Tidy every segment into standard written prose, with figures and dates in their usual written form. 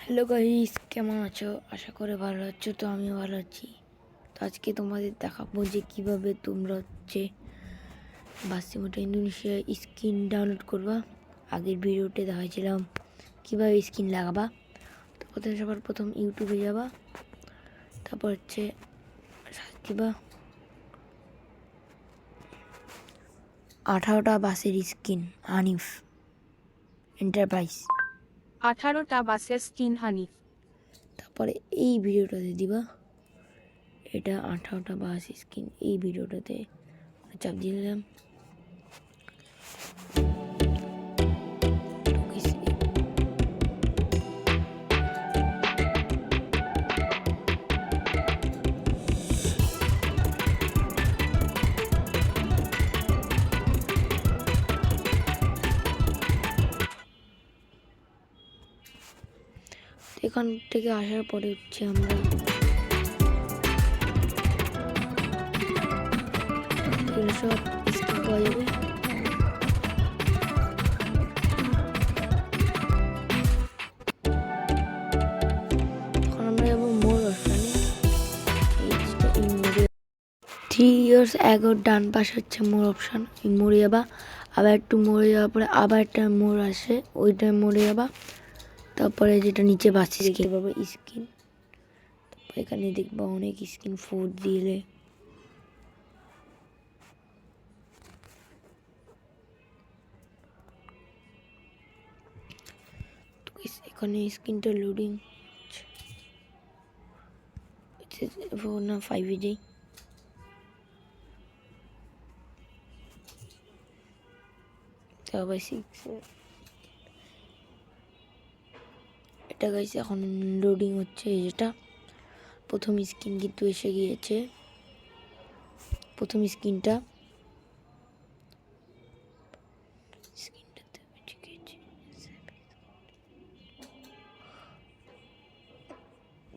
Hello guys, কেমন আছো? আশা করে ভালো আছো। তো আমিও ভালো আছি। তো আজকে তোমাদের দেখাবো যে কীভাবে তোমরা বাসিমোটা ইন্দোনেশিয়া স্কিন ডাউনলোড করবা। আগের ভিডিওতে দেখাইছিলাম কীভাবে স্কিন লাগাবা। তো সবার প্রথম ইউটিউবে যাবা, তারপর সার্চ দিবা 18টা বাসের স্কিন হানিফ এন্টারপ্রাইজ। 18টা বাসের স্কিন হানিফ। তারপরে এই ভিডিওটাতে দিবা, এটা 18টা বাস স্কিন। এই ভিডিওটাতে চাপ দিয়ে দিলাম। এখান থেকে আসার পরে আমরা সব স্কিন পাওয়া যাবে। এখন আমরা যাবো মোর অপশানে। 3 ইয়ার্স অ্যাগো ডান পাশে হচ্ছে মোর অপশান। মোড়ে যাবা, আবার একটু মোড়ে যাওয়ার পরে আবার একটা মোড় আসে, ওইটা মোড়ে যাবা। তারপরে যেটা নিচে বাসি দেখতে পাবো স্কিন। এখানে দেখবা অনেক স্কিন 4 দিলে। এখানে স্ক্রিনটা লোডিং না 5 যাই। তারপর 6 এটা গাইছে এখন লোডিং হচ্ছে। যেটা প্রথম স্ক্রিন কিন্তু এসে গিয়েছে। প্রথম স্ক্রিনটা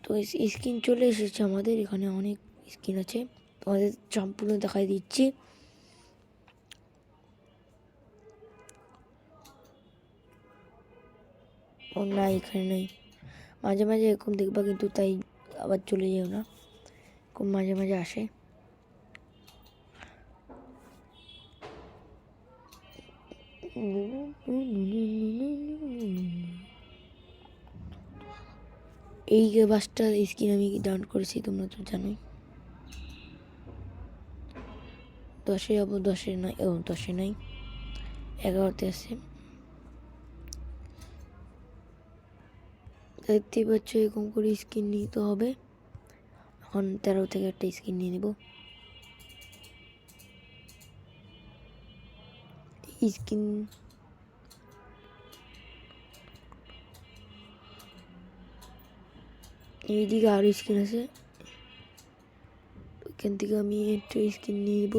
তো স্ক্রিন চলে এসেছে আমাদের। এখানে অনেক স্ক্রিন আছে, তোমাদের সম্পূর্ণ দেখাই দিচ্ছি। ও না, এখানে নেই। মাঝে মাঝে এরকম দেখবা, কিন্তু তাই আবার চলে যেও না, খুব মাঝে মাঝে আসে। এই বাসটা স্ক্রিন আমি ডাউনলোড করেছি, তোমরা তো জানোই। 10-এ যাবো, 10-এ নাই, 10-এ নাই, 11-তে আছে। দেখতেই পাচ্ছ এরকম করে স্ক্রিন নিতে হবে। এখন 13 থেকে একটা স্ক্রিন নিয়ে নেব। স্ক্রিন এইদিকে আরও স্ক্রিন আছে, ওইখান থেকে আমি একটা স্ক্রিন নিয়ে নেব।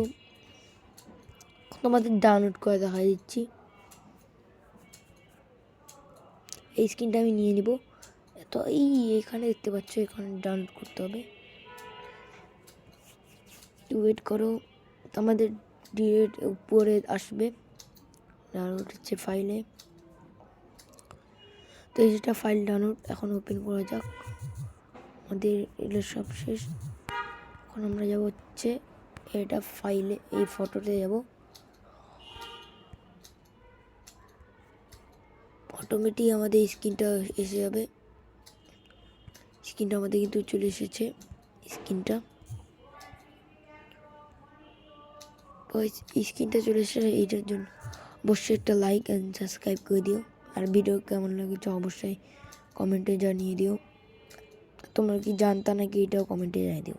তোমাদের ডাউনলোড করে দেখা দিচ্ছি। এই স্ক্রিনটা আমি নিয়ে নিব। তো এখানে দেখতে পাচ্ছ, এখানে ডাউনলোড করতে হবে। ওয়েট করো, আমাদের ডিরেক্ট উপরে আসবে ডাউনলোড হচ্ছে ফাইলে। তো যেটা ফাইল ডাউনলোড এখন ওপেন করা যাক। আমাদের এগুলো সব শেষ। এখন আমরা যাব এটা ফাইলে, এই ফটোতে যাব। অটোমেটিক আমাদের স্ক্রিনটা এসে যাবে। স্ক্রিনটা আমাদের কিন্তু চলে এসেছে। স্ক্রিনটা চলে এসেছে। এইটার জন্য অবশ্যই একটা লাইক অ্যান্ড সাবস্ক্রাইব করে দিও। আর ভিডিও কেমন লাগছে অবশ্যই কমেন্টে জানিয়ে দিও। তোমরা কি জানতা নাকি, এটাও কমেন্টে জানিয়ে দিও।